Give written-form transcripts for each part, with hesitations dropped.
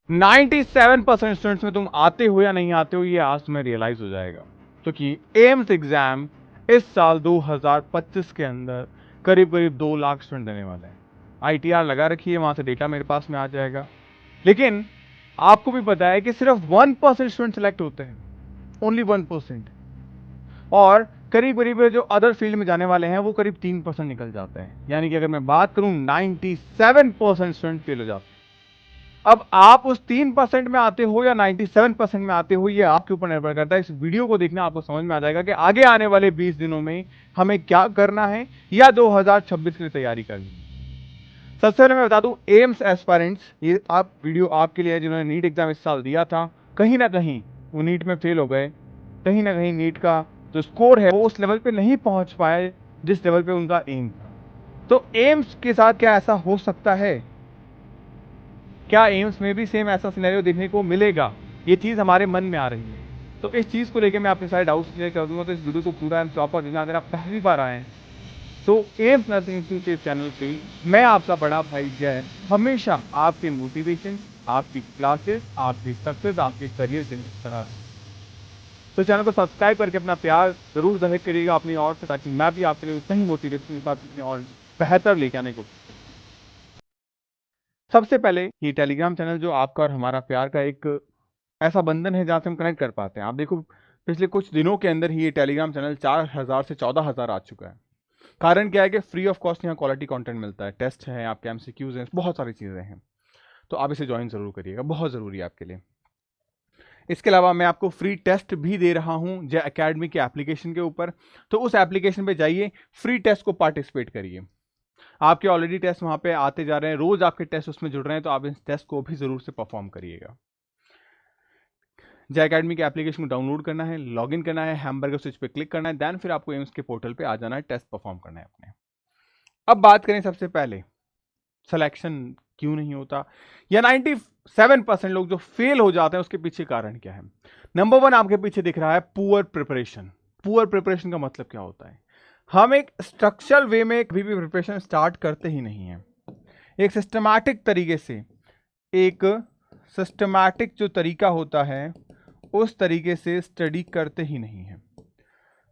97% students में तुम आते हो या नहीं आते हो, ये आज तुम्हें रियलाइज हो जाएगा, क्योंकि एम्स एग्जाम इस साल 2025 के अंदर करीब करीब 2 लाख स्टूडेंट देने वाले हैं। आईटीआर लगा रखी है, वहां से डेटा मेरे पास में आ जाएगा। लेकिन आपको भी पता है कि सिर्फ 1% स्टूडेंट सेलेक्ट होते हैं, ओनली 1%। और करीब करीब जो अदर फील्ड में जाने वाले हैं वो करीब 3% निकल जाते हैं। यानी कि अगर मैं बात करूं 97% स्टूडेंट फेल हो जाते हैं। अब आप उस 3% में आते हो या 97% में आते हो, ये आपके ऊपर निर्भर करता है। इस वीडियो को देखना, आपको समझ में आ जाएगा कि आगे आने वाले 20 दिनों में हमें क्या करना है या 2026 के लिए तैयारी करनी है। सबसे पहले मैं बता दूं, एम्स एस्पायरेंट्स, ये आप वीडियो आपके लिए, जिन्होंने नीट एग्जाम इस साल दिया था, कहीं ना कहीं वो नीट में फेल हो गए, कहीं ना कहीं नीट का जो स्कोर है वो उस लेवल पे नहीं पहुंच पाए जिस लेवल पे उनका एम था। तो एम्स के साथ क्या ऐसा हो सकता है? क्या एम्स में भी सेम ऐसा सिनेरियो देखने को मिलेगा? ये चीज़ हमारे मन में आ रही है। तो इस चीज़ को लेकर मैं अपने सारे डाउट्स क्लियर कर दूंगा। तो इस वीडियो को पूरा एंड प्रॉपर देखना। अगर आप पहली बार आए हैं तो एम्स नर्सिंग इंस्टीट्यूट के चैनल पे मैं आपका बड़ा भाई जय हमेशा आपके मोटिवेशन, आपकी क्लासेस, आपकी सक्सेस, आपके करियर से तरह। तो चैनल को सब्सक्राइब करके अपना प्यार जरूर जाहिर करिएगा अपनी ओर से, ताकि मैं भी आपके लिए उतना ही मोटिवेशन के साथ अपनी और बेहतर लेके आने को। सबसे पहले ये टेलीग्राम चैनल जो आपका और हमारा प्यार का एक ऐसा बंधन है जहाँ से हम कनेक्ट कर पाते हैं। आप देखो, पिछले कुछ दिनों के अंदर ही ये टेलीग्राम चैनल 4,000 से 14,000 आ चुका है। कारण क्या है कि फ्री ऑफ कॉस्ट यहाँ क्वालिटी कंटेंट मिलता है, टेस्ट है, आपके एमसीक्यूज हैं, बहुत सारी चीज़ें हैं। तो आप इसे ज्वाइन जरूर करिएगा, बहुत ज़रूरी है आपके लिए। इसके अलावा मैं आपको फ्री टेस्ट भी दे रहा हूँ जय अकेडमी के एप्लीकेशन के ऊपर। तो उस एप्लीकेशन पे जाइए, फ्री टेस्ट को पार्टिसिपेट करिए। आपके ऑलरेडी टेस्ट वहाँ पे आते जा रहे हैं, रोज आपके टेस्ट उसमें जुड़ रहे हैं, तो आप इस टेस्ट को भी ज़रूर से परफॉर्म करिएगा। जय अकेडमी के एप्लीकेशन को डाउनलोड करना है, लॉगिन करना है, हैमबर्गर स्विच पे क्लिक करना है, देन फिर आपको एम्स के पोर्टल पे आ जाना है, टेस्ट परफॉर्म करना है अपने। अब बात करें सबसे पहले सिलेक्शन क्यों नहीं होता, या 97% लोग जो फेल हो जाते हैं उसके पीछे कारण क्या है। नंबर 1 आपके पीछे दिख रहा है पुअर प्रिपरेशन। पुअर प्रिपरेशन का मतलब क्या होता है? हम एक स्ट्रक्चरल वे में कभी भी प्रिपरेशन स्टार्ट करते ही नहीं है। एक सिस्टमैटिक तरीके से, एक सिस्टमैटिक जो तरीका होता है उस तरीके से स्टडी करते ही नहीं है।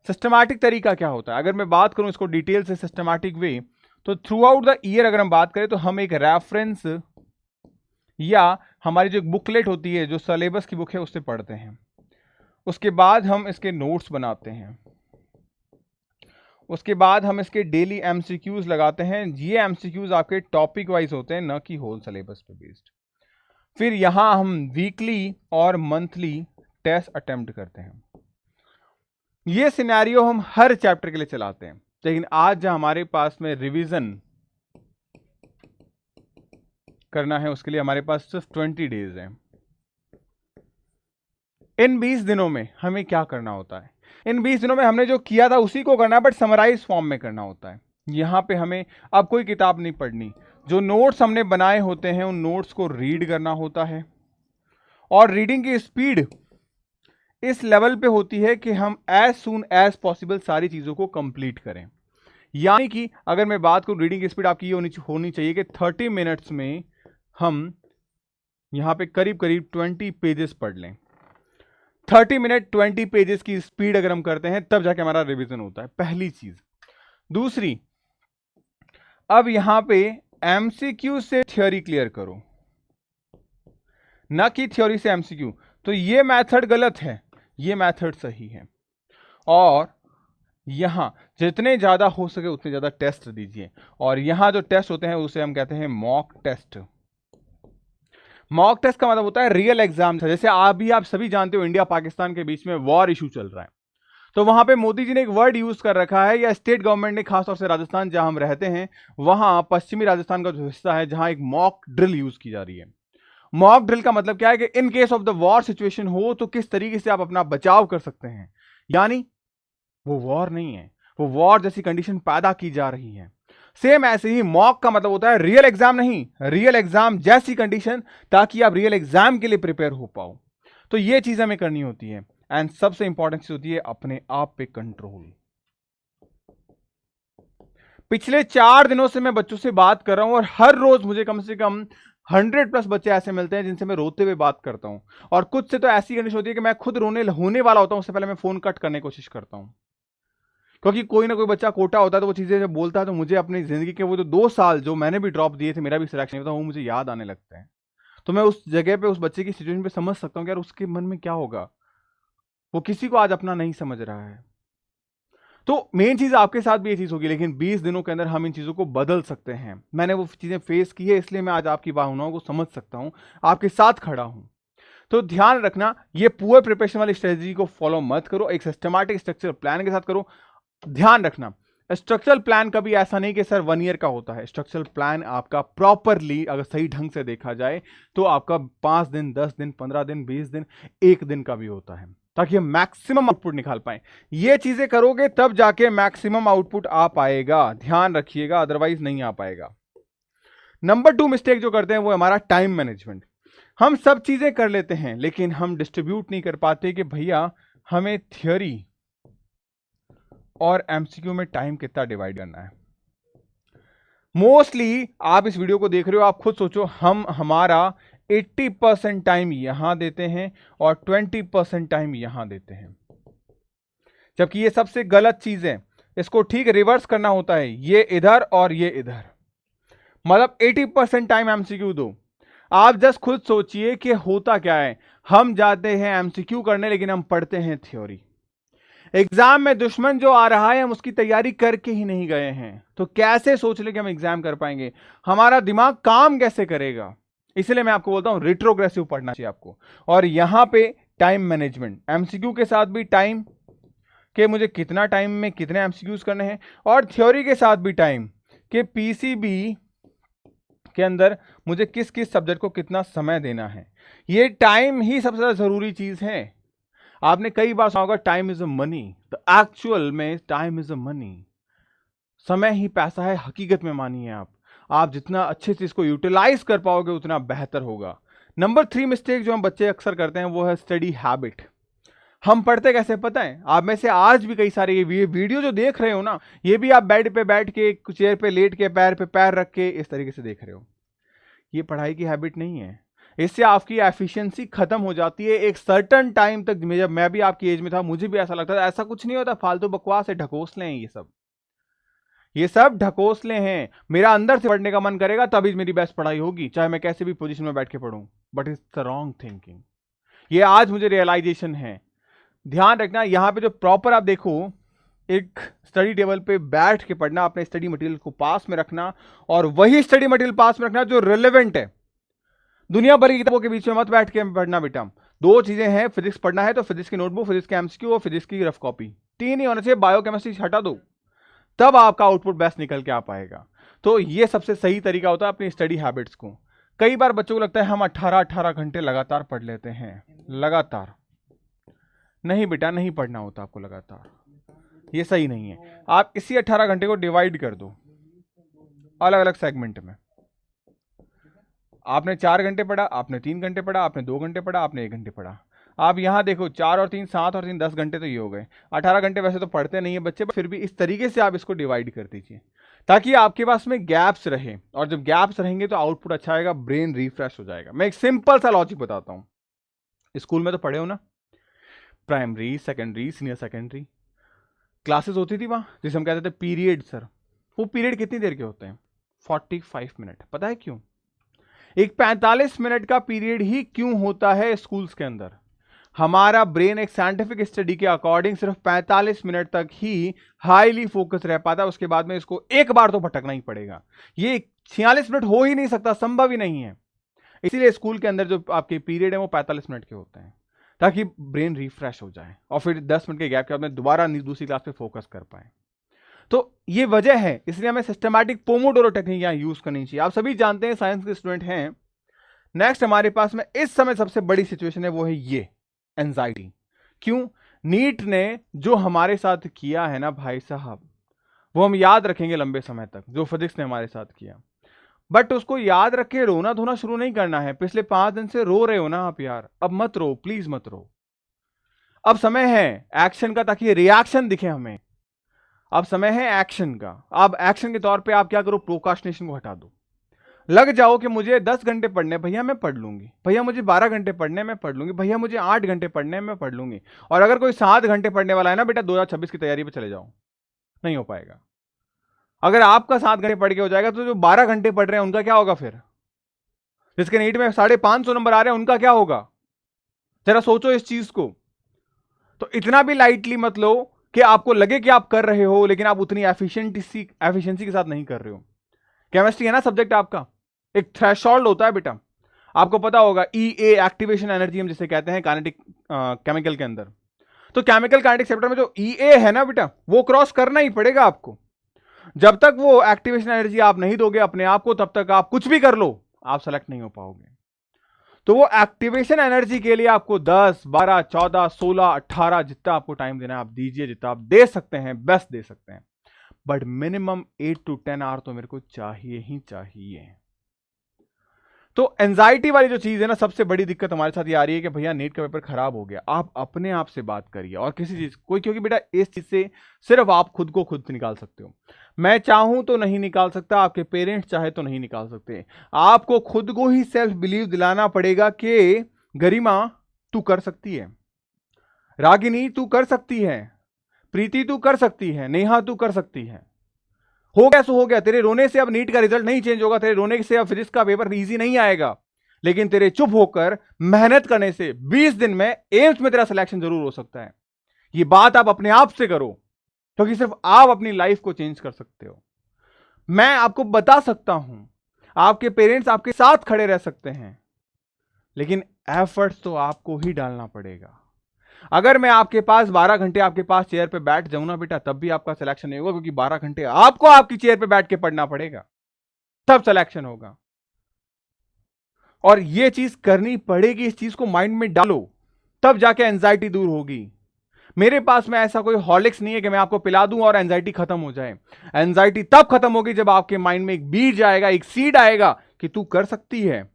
सिस्टमैटिक तरीका क्या होता है? अगर मैं बात करूं इसको डिटेल से, सिस्टमैटिक वे, तो थ्रू आउट द ईयर अगर हम बात करें तो हम एक रेफरेंस या हमारी जो बुकलेट होती है, जो सिलेबस की बुक है, उससे पढ़ते हैं। उसके बाद हम इसके नोट्स बनाते हैं। उसके बाद हम इसके डेली एमसीक्यूज लगाते हैं। ये एमसीक्यूज आपके टॉपिक वाइज होते हैं, न कि होल सिलेबस पे बेस्ड। फिर यहां हम वीकली और मंथली टेस्ट अटेम्प्ट करते हैं। ये सिनेरियो हम हर चैप्टर के लिए चलाते हैं। लेकिन आज जो हमारे पास में रिवीजन करना है, उसके लिए हमारे पास सिर्फ 20 डेज है। इन 20 दिनों में हमें क्या करना होता है? इन 20 दिनों में हमने जो किया था उसी को करना है, बट समराइज फॉर्म में करना होता है। यहां पे हमें अब कोई किताब नहीं पढ़नी। जो नोट्स हमने बनाए होते हैं उन नोट्स को रीड करना होता है, और रीडिंग की स्पीड इस लेवल पे होती है कि हम एज सून एज पॉसिबल सारी चीज़ों को कंप्लीट करें। यानी कि अगर मैं बात करूं, रीडिंग की स्पीड आपकी ये होनी चाहिए कि 30 मिनट्स में हम यहां पे करीब करीब 20 पेजेस पढ़ लें। 30 मिनट 20 पेजेस की स्पीड अगर हम करते हैं तब जाके हमारा रिवीजन होता है, पहली चीज। दूसरी, अब यहां पे एमसीक्यू से थ्योरी क्लियर करो, ना कि थ्योरी से एमसीक्यू। तो ये मेथड गलत है, ये मेथड सही है। और यहां जितने ज्यादा हो सके उतने ज्यादा टेस्ट दीजिए। और यहां जो टेस्ट होते हैं उसे हम कहते हैं मॉक टेस्ट। मॉक टेस्ट का मतलब होता है रियल एग्जाम। जैसे आप सभी जानते हो, इंडिया पाकिस्तान के बीच में वॉर इशू चल रहा है। तो वहां पे मोदी जी ने एक वर्ड यूज कर रखा है, या स्टेट गवर्नमेंट ने, खासतौर से राजस्थान जहां हम रहते हैं, वहां पश्चिमी राजस्थान का जो हिस्सा है, जहां एक मॉक ड्रिल यूज की जा रही है। मॉक ड्रिल का मतलब क्या है कि in case of the war situation हो तो किस तरीके से आप अपना बचाव कर सकते हैं। यानी वो वॉर नहीं है, वो वॉर जैसी कंडीशन पैदा की जा रही है। सेम ऐसे ही मॉक का मतलब होता है रियल एग्जाम नहीं, रियल एग्जाम जैसी कंडीशन, ताकि आप रियल एग्जाम के लिए प्रिपेयर हो पाओ। तो ये चीज हमें करनी होती है। एंड सबसे इंपॉर्टेंट चीज होती है अपने आप पे कंट्रोल। पिछले 4 दिनों से मैं बच्चों से बात कर रहा हूं और हर रोज मुझे कम से कम 100+ बच्चे ऐसे मिलते हैं जिनसे मैं रोते हुए बात करता हूं, और कुछ से तो ऐसी कंडीशन होती है कि मैं खुद रोने होने वाला होता हूं, उससे पहले मैं फोन कट करने की कोशिश करता हूं। क्योंकि कोई ना कोई बच्चा कोटा होता है तो वो चीजें जब बोलता है तो मुझे अपनी जिंदगी के वो जो 2 साल जो मैंने भी ड्रॉप दिए थे, मेरा भी सिलेक्शन नहीं होता, वो मुझे याद आने लगते हैं। तो मैं उस जगह पे उस बच्चे की सिचुएशन पे समझ सकता हूँ कि यार उसके मन में क्या होगा, वो किसी को आज अपना नहीं समझ रहा है। तो मेन चीज आपके साथ भी ये चीज होगी, लेकिन 20 दिनों के अंदर हम इन चीजों को बदल सकते हैं। मैंने वो चीजें फेस की है, इसलिए मैं आज आपकी भावनाओं को समझ सकता हूं, आपके साथ खड़ा हूं। तो ध्यान रखना, ये पुअर प्रिपरेशन वाली स्ट्रेटजी को फॉलो मत करो, एक सिस्टमैटिक स्ट्रक्चर प्लान के साथ करो। ध्यान रखना, स्ट्रक्चरल प्लान कभी ऐसा नहीं कि सर 1 ईयर का होता है। स्ट्रक्चरल प्लान आपका प्रॉपरली अगर सही ढंग से देखा जाए तो आपका 5 दिन, 10 दिन, 15 दिन, 20 दिन, 1 दिन का भी होता है, ताकि हम मैक्सिमम आउटपुट निकाल पाए। ये चीजें करोगे तब जाके मैक्सिमम आउटपुट आ पाएगा, ध्यान रखिएगा, अदरवाइज नहीं आ पाएगा। नंबर 2 मिस्टेक जो करते हैं वो हमारा टाइम मैनेजमेंट। हम सब चीजें कर लेते हैं लेकिन हम डिस्ट्रीब्यूट नहीं कर पाते कि भैया हमें थियोरी और एमसीक्यू में टाइम कितना डिवाइड करना है। मोस्टली आप इस वीडियो को देख रहे हो, आप खुद सोचो, हम हमारा 80% टाइम यहां देते हैं और 20% टाइम यहां देते हैं, जबकि ये सबसे गलत चीज है। इसको ठीक रिवर्स करना होता है, ये इधर और ये इधर, मतलब 80% टाइम एमसीक्यू दो। आप जस्ट खुद सोचिए कि होता क्या है, हम जाते हैं एमसीक्यू करने लेकिन हम पढ़ते हैं थ्योरी। एग्जाम में दुश्मन जो आ रहा है हम उसकी तैयारी करके ही नहीं गए हैं, तो कैसे सोच ले कि हम एग्जाम कर पाएंगे, हमारा दिमाग काम कैसे करेगा। इसलिए मैं आपको बोलता हूं रिट्रोग्रेसिव पढ़ना चाहिए आपको। और यहां पे टाइम मैनेजमेंट, एमसीक्यू के साथ भी टाइम कि मुझे कितना टाइम में कितने एमसीक्यूज करने हैं, और थ्योरी के साथ भी टाइम कि पीसीबी के अंदर मुझे किस किस सब्जेक्ट को कितना समय देना है। ये टाइम ही सबसे ज्यादा जरूरी चीज है। आपने कई बार सुना होगा टाइम इज अ मनी, तो एक्चुअल में टाइम इज अ मनी, समय ही पैसा है, हकीकत में मानिए आप जितना अच्छे से इसको यूटिलाइज कर पाओगे उतना बेहतर होगा। नंबर 3 मिस्टेक जो हम बच्चे अक्सर करते हैं वो है स्टडी हैबिट। हम पढ़ते कैसे पता है, आप में से आज भी कई सारे ये वीडियो जो देख रहे हो ना, ये भी आप बेड पे बैठ के, चेयर पे लेट के, पैर पे पैर रख के इस तरीके से देख रहे हो। ये पढ़ाई की हैबिट नहीं है, इससे आपकी एफिशिएंसी खत्म हो जाती है एक सर्टन टाइम तक। जब मैं भी आपकी एज में था मुझे भी ऐसा लगता था, ऐसा कुछ नहीं होता, फालतू बकवास है, ढकोसले हैं ये सब ढकोसले हैं। मेरा अंदर से पढ़ने का मन करेगा तभी मेरी बेस्ट पढ़ाई होगी, चाहे मैं कैसे भी पोजीशन में बैठ के पढ़ूं, but it's the wrong thinking. ये आज मुझे रियलाइजेशन है। ध्यान रखना, यहां पे जो प्रॉपर आप देखो, एक स्टडी टेबल पे बैठ के पढ़ना, अपने स्टडी मटेरियल को पास में रखना, और वही स्टडी मटेरियल पास में रखना जो रिलेवेंट है। दुनिया भर की किताबों के बीच में मत बैठ के पढ़ना बेटा। 2 चीजें हैं, फिजिक्स पढ़ना है तो फिजिक्स की नोटबुक, फिजिक्स के एमसीक्यू और फिजिक्स की रफ कॉपी, 3 ही होना चाहिए। बायोकेमिस्ट्री हटा दो, तब आपका आउटपुट बेस्ट निकल के आ पाएगा। तो ये सबसे सही तरीका होता है अपनी स्टडी हैबिट्स को। कई बार बच्चों को लगता है हम 18-18 घंटे लगातार पढ़ लेते हैं, लगातार नहीं बेटा, नहीं पढ़ना होता आपको लगातार, ये सही नहीं है। आप इसी 18 घंटे को डिवाइड कर दो अलग अलग सेगमेंट में। आपने 4 घंटे पढ़ा, आपने 3 घंटे पढ़ा, आपने 2 घंटे पढ़ा, आपने 1 घंटे पढ़ा। आप यहां देखो 4 और 3 7 और 3 10 घंटे तो ये हो गए। 18 घंटे वैसे तो पढ़ते नहीं है बच्चे, फिर भी इस तरीके से आप इसको डिवाइड कर दीजिए ताकि आपके पास में गैप्स रहे, और जब गैप्स रहेंगे तो आउटपुट अच्छा आएगा, ब्रेन रिफ्रेश हो जाएगा। मैं एक सिंपल सा लॉजिक बताता हूं, स्कूल में तो पढ़े हो ना, primary, secondary, senior secondary classes होती थी वहां, जिसे हम कहते थे पीरियड। सर वो पीरियड कितनी देर के होते हैं? 45 मिनट। पता है क्यों? एक 45 मिनट का पीरियड ही क्यों होता है स्कूल्स के अंदर? हमारा ब्रेन एक साइंटिफिक स्टडी के अकॉर्डिंग सिर्फ 45 मिनट तक ही हाईली फोकस रह पाता है, उसके बाद में इसको एक बार तो भटकना ही पड़ेगा। ये 46 मिनट हो ही नहीं सकता, संभव ही नहीं है। इसीलिए स्कूल के अंदर जो आपके पीरियड है वो 45 मिनट के होते हैं, ताकि ब्रेन रिफ्रेश हो जाए और फिर 10 मिनट के गैप के बाद में दोबारा दूसरी क्लास पे फोकस कर पाए। तो ये वजह है, इसलिए हमें सिस्टमैटिक पोमोडोरो टेक्निक यहां यूज करनी चाहिए। आप सभी जानते हैं, साइंस के स्टूडेंट हैं। नेक्स्ट हमारे पास में इस समय सबसे बड़ी सिचुएशन है वो है ये एंजाइटी। क्यों? नीट ने जो हमारे साथ किया है ना भाई साहब, वो हम याद रखेंगे लंबे समय तक, जो फिजिक्स ने हमारे साथ किया। बट उसको याद रख के रोना धोना शुरू नहीं करना है। पिछले 5 दिन से रो रहे हो ना आप यार, अब मत रो, प्लीज मत रो। अब समय है एक्शन का, ताकि रिएक्शन दिखे हमें। अब समय है एक्शन का। अब एक्शन के तौर पे आप क्या करो, प्रोक्रास्टिनेशन को हटा दो। लग जाओ कि मुझे 10 घंटे पढ़ने भैया मैं पढ़ लूंगी, भैया मुझे 12 घंटे पढ़ने मैं पढ़ लूंगी, भैया मुझे 8 घंटे पढ़ने मैं पढ़ लूंगी। और अगर कोई 7 घंटे पढ़ने वाला है ना बेटा, 2026 की तैयारी पे चले जाओ, नहीं हो पाएगा। अगर आपका 7 घंटे पढ़ के हो जाएगा तो जो 12 घंटे पढ़ रहे हैं उनका क्या होगा? फिर जिसके नीट में 550 नंबर आ रहे हैं उनका क्या होगा? जरा सोचो इस चीज को। तो इतना भी लाइटली मत लो कि आपको लगे कि आप कर रहे हो लेकिन आप उतनी एफिशिएंसी के साथ नहीं कर रहे हो। केमिस्ट्री है ना सब्जेक्ट आपका, एक थ्रेशोल्ड होता है बेटा, आपको पता होगा, ईए एक्टिवेशन एनर्जी हम जिसे कहते हैं काइनेटिक केमिकल के अंदर। तो केमिकल काइनेटिक चैप्टर में जो ईए है ना बेटा, वो क्रॉस करना ही पड़ेगा आपको। जब तक वो एक्टिवेशन एनर्जी आप नहीं दोगे अपने आप को, तब तक आप कुछ भी कर लो, आप सेलेक्ट नहीं हो पाओगे। तो वो एक्टिवेशन एनर्जी के लिए आपको 10, 12, 14, 16, 18 जितना आपको टाइम देना है आप दीजिए, जितना आप दे सकते हैं बेस्ट दे सकते हैं, बट मिनिमम 8 to 10 आवर तो मेरे को चाहिए ही चाहिए। तो एंजाइटी वाली जो चीज है ना, सबसे बड़ी दिक्कत हमारे साथ ये आ रही है कि भैया नीट का पेपर खराब हो गया। आप अपने आप से बात करिए और किसी चीज कोई, क्योंकि बेटा इस चीज से सिर्फ आप खुद को खुद निकाल सकते हो। मैं चाहूं तो नहीं निकाल सकता, आपके पेरेंट्स चाहे तो नहीं निकाल सकते। आपको खुद को ही सेल्फ बिलीव दिलाना पड़ेगा कि गरिमा तू कर सकती है, रागिनी तू कर सकती है, प्रीति तू कर सकती है, नेहा तू कर सकती है। हो गया सो हो गया, तेरे रोने से अब नीट का रिजल्ट नहीं चेंज होगा, तेरे रोने से अब फिजिक्स का पेपर इजी नहीं आएगा, लेकिन तेरे चुप होकर मेहनत करने से 20 दिन में एम्स में तेरा सिलेक्शन जरूर हो सकता है। ये बात आप अपने आप से करो, क्योंकि सिर्फ आप अपनी लाइफ को चेंज कर सकते हो। मैं आपको बता सकता हूं, आपके पेरेंट्स आपके साथ खड़े रह सकते हैं, लेकिन एफर्ट्स तो आपको ही डालना पड़ेगा। अगर मैं आपके पास 12 घंटे आपके पास चेयर पे बैठ जाऊं ना बेटा, तब भी आपका सिलेक्शन नहीं होगा, क्योंकि 12 घंटे आपको आपकी चेयर पे बैठ के पढ़ना पड़ेगा, तब सिलेक्शन होगा। और यह चीज करनी पड़ेगी, इस चीज को माइंड में डालो, तब जाके एंजाइटी दूर होगी। मेरे पास में ऐसा कोई हॉर्लिक्स नहीं है कि मैं आपको पिला दूं और एंजाइटी खत्म हो जाए। एंजाइटी तब खत्म होगी जब आपके माइंड में एक बीज आएगा, एक सीड आएगा कि तू कर सकती है,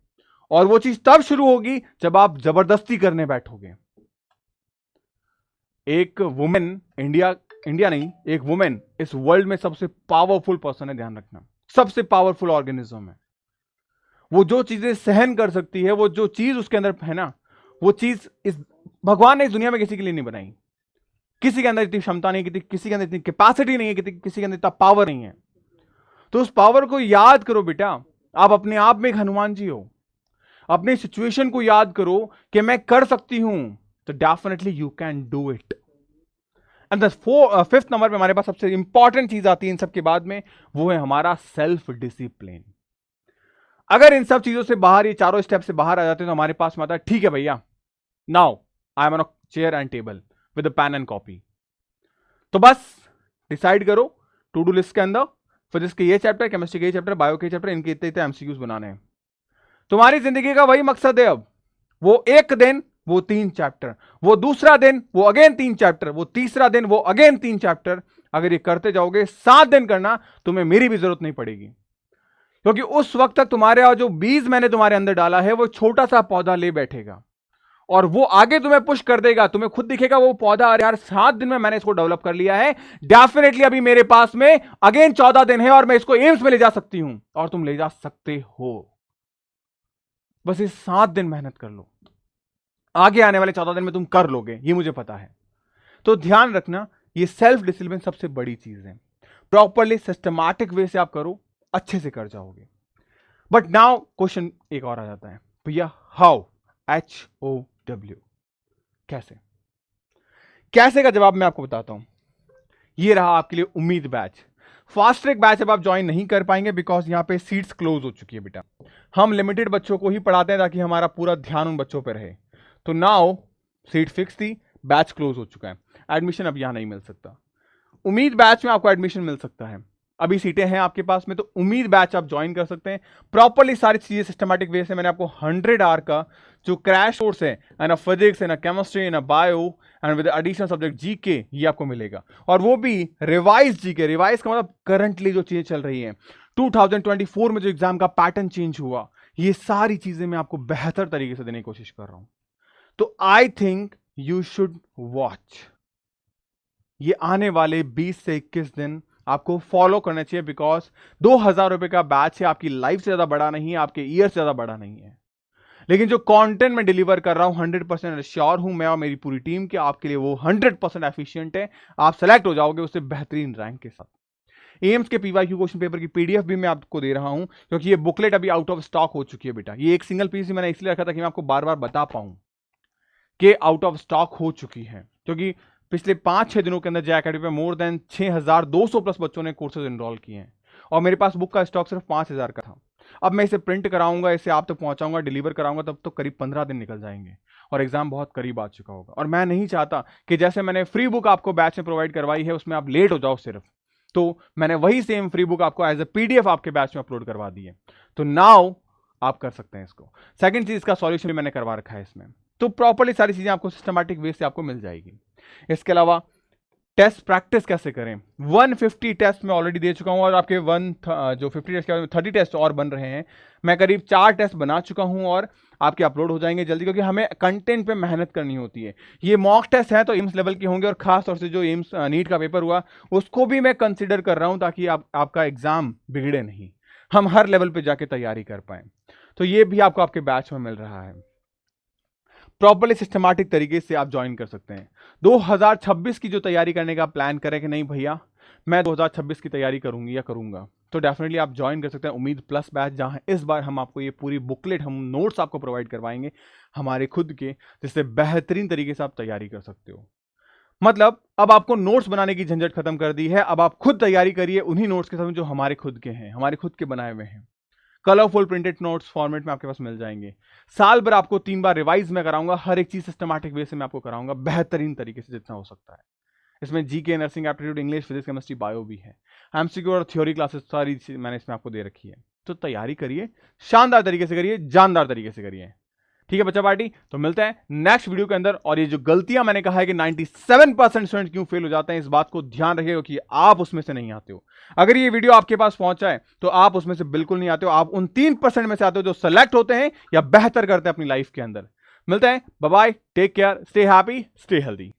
और वो चीज तब शुरू होगी जब आप जबरदस्ती करने बैठोगे। एक वुमेन, इंडिया नहीं, एक वुमेन इस वर्ल्ड में सबसे पावरफुल पर्सन है, ध्यान रखना, सबसे पावरफुल ऑर्गेनिज्म है। वो जो चीजें सहन कर सकती है, वो जो चीज उसके अंदर है ना, वो चीज इस भगवान ने इस दुनिया में किसी के लिए नहीं बनाई। किसी के अंदर इतनी क्षमता नहीं, किसी के अंदर इतनी कैपेसिटी नहीं है, किसी के अंदर इतना पावर नहीं है। तो उस पावर को याद करो बेटा, आप अपने आप में एक हनुमान जी हो। अपनी सिचुएशन को याद करो कि मैं कर सकती हूं, तो definitely you can do it. And the fifth number पे हमारे पास सबसे इंपॉर्टेंट चीज आती है इन सब के बाद में, वो है हमारा सेल्फ डिसिप्लिन। अगर इन सब चीजों से बाहर, ये चारों स्टेप से बाहर आ जाते हैं, तो हमारे पास में आता है, ठीक है भैया, now I am on a chair and table with a pen and copy. तो बस डिसाइड करो टू डू लिस्ट के अंदर फिजिक्स के ये चैप्टर, केमिस्ट्री के ये चैप्टर, बायो के चैप्टर, इनके इतने इतने एमसीक्यूज बनाने हैं। तुम्हारी जिंदगी का वही मकसद है अब। वो एक दिन वो 3 चैप्टर, वो दूसरा दिन वो अगेन 3 चैप्टर, वो तीसरा दिन वो अगेन 3 चैप्टर। अगर ये करते जाओगे 7 दिन करना, तुम्हें मेरी भी जरूरत नहीं पड़ेगी, क्योंकि उस वक्त तक तुम्हारे जो बीज मैंने तुम्हारे अंदर डाला है, वो छोटा सा पौधा ले बैठेगा और वो आगे तुम्हें पुश कर देगा। तुम्हें खुद दिखेगा वो पौधा, अरे यार 7 दिन में मैंने इसको डेवलप कर लिया है, डेफिनेटली अभी मेरे पास में अगेन 14 दिन है और मैं इसको एम्स में ले जा सकती हूं। और तुम ले जा सकते हो, बस इस 7 दिन मेहनत कर लो, आगे आने वाले 14 दिन में तुम कर लोगे, ये मुझे पता है। तो ध्यान रखना, ये सेल्फ डिसिप्लिन सबसे बड़ी चीज है। प्रॉपरली सिस्टमैटिक वे से आप करो, अच्छे से कर जाओगे। बट नाउ क्वेश्चन एक और आ जाता है, भैया हाउ, HOW, कैसे? कैसे का जवाब मैं आपको बताता हूं। ये रहा आपके लिए उम्मीद बैच। फास्ट ट्रैक बैच अब आप ज्वाइन नहीं कर पाएंगे, बिकॉज यहां पे सीट्स क्लोज हो चुकी है बेटा। हम लिमिटेड बच्चों को ही पढ़ाते हैं ताकि हमारा पूरा ध्यान उन बच्चों पर रहे। तो नाउ सीट फिक्स थी, बैच क्लोज हो चुका है, एडमिशन अब यहां नहीं मिल सकता। उम्मीद बैच में आपको एडमिशन मिल सकता है, अभी सीटें हैं आपके पास में, तो उम्मीद बैच आप ज्वाइन कर सकते हैं। प्रॉपरली सारी चीजें सिस्टमैटिक वे से मैंने आपको 100 आवर का जो क्रैश कोर्स है, and physics and chemistry and bio and with additional subject GK, ये आपको मिलेगा। और वो भी रिवाइज जीके। रिवाइज का मतलब करंटली जो चीजें चल रही हैं, 2024 में जो एग्जाम का पैटर्न चेंज हुआ, ये सारी चीजें मैं आपको बेहतर तरीके से देने की कोशिश कर रहा हूं। तो I think you should watch. ये आने वाले 20 से 21 दिन आपको फॉलो करना चाहिए, बिकॉज 2,000 रुपए का बैच है, आपकी लाइफ से ज्यादा बड़ा नहीं है, आपके ईयर से ज्यादा बड़ा नहीं है। लेकिन जो कंटेंट मैं डिलीवर कर रहा हूं 100% श्योर हूं मैं और मेरी पूरी टीम कि आपके लिए वो 100% एफिशिएंट है। आप सेलेक्ट हो जाओगे उससे बेहतरीन रैंक के साथ। एम्स के पीवाईक्यू क्वेश्चन पेपर की पीडीएफ भी मैं आपको दे रहा हूं, क्योंकि ये बुकलेट अभी आउट ऑफ स्टॉक हो चुकी है बेटा। ये एक सिंगल पीस मैंने इसलिए रखा था कि मैं आपको बार बार बता पाऊं कि आउट ऑफ स्टॉक हो चुकी है, क्योंकि पिछले 5-6 दिनों के अंदर जे एकेडमी पे मोर देन 6,200 प्लस बच्चों ने कोर्सेज एनरोल किए हैं और मेरे पास बुक का स्टॉक सिर्फ 5,000 का था। अब मैं इसे प्रिंट कराऊंगा, इसे आप तक पहुंचाऊंगा, डिलीवर कराऊंगा, तब तो करीब 15 दिन निकल जाएंगे और एग्जाम बहुत करीब आ चुका होगा। और मैं नहीं चाहता कि जैसे मैंने फ्री बुक आपको बैच में प्रोवाइड करवाई है उसमें आप लेट हो जाओ सिर्फ, तो मैंने वही सेम फ्री बुक आपको एज ए पीडीएफ आपके बैच में अपलोड करवा दी है। तो नाउ आप कर सकते हैं इसको। सेकंड चीज, इसका सॉल्यूशन भी मैंने करवा रखा है इसमें, तो प्रॉपर्ली सारी चीजें आपको सिस्टमैटिक वे से आपको मिल जाएगी। इसके अलावा टेस्ट प्रैक्टिस कैसे करें, 150 टेस्ट मैं ऑलरेडी दे चुका हूं और आपके जो 50 टेस्ट के बाद 30 टेस्ट और बन रहे हैं। मैं करीब 4 टेस्ट बना चुका हूं और आपके अपलोड हो जाएंगे जल्दी, क्योंकि हमें कंटेंट पे मेहनत करनी होती है। ये मॉक टेस्ट है तो एम्स लेवल के होंगे और खास तौर से जो एम्स नीट का पेपर हुआ उसको भी मैं कंसिडर कर रहा हूं, ताकि आपका एग्जाम बिगड़े नहीं, हम हर लेवल पे जाके तैयारी कर पाए। तो ये भी आपको आपके बैच में मिल रहा है। प्रॉपर्ली सिस्टमैटिक तरीके से आप ज्वाइन कर सकते हैं। 2026 की जो तैयारी करने का प्लान करें कि नहीं भैया मैं 2026 की तैयारी करूंगी या करूंगा, तो डेफिनेटली आप ज्वाइन कर सकते हैं उम्मीद प्लस बैच, जहां इस बार हम आपको ये पूरी बुकलेट, हम नोट्स आपको प्रोवाइड करवाएंगे हमारे खुद के, जिससे बेहतरीन तरीके से आप तैयारी कर सकते हो। मतलब अब आपको नोट्स बनाने की झंझट खत्म कर दी है, अब आप खुद तैयारी करिए उन्हीं नोट्स के साथ जो हमारे खुद के हैं, हमारे खुद के बनाए हुए हैं। कलरफुल प्रिंटेड नोट्स फॉर्मेट में आपके पास मिल जाएंगे। साल भर आपको 3 बार रिवाइज में कराऊंगा, हर एक चीज सिस्टमैटिक वे से मैं आपको कराऊंगा बेहतरीन तरीके से जितना हो सकता है। इसमें GK, nursing, aptitude, English, physics, chemistry, bio भी है। एमसीक्यू और थ्योरी क्लासेस सारी चीज मैंने इसमें आपको दे रखी है। तो तैयारी करिए, शानदार तरीके से करिए, जानदार तरीके से करिए। ठीक है बच्चा पार्टी, तो मिलते हैं नेक्स्ट वीडियो के अंदर। और ये जो गलतियां मैंने कहा है कि 97% स्टूडेंट क्यों फेल हो जाते हैं, इस बात को ध्यान रखिएगा कि आप उसमें से नहीं आते हो। अगर ये वीडियो आपके पास पहुंचा है तो आप उसमें से बिल्कुल नहीं आते हो, आप उन 3% में से आते हो जो सेलेक्ट होते हैं या बेहतर करते हैं अपनी लाइफ के अंदर। मिलते हैं, bye bye, take care, stay happy, stay healthy.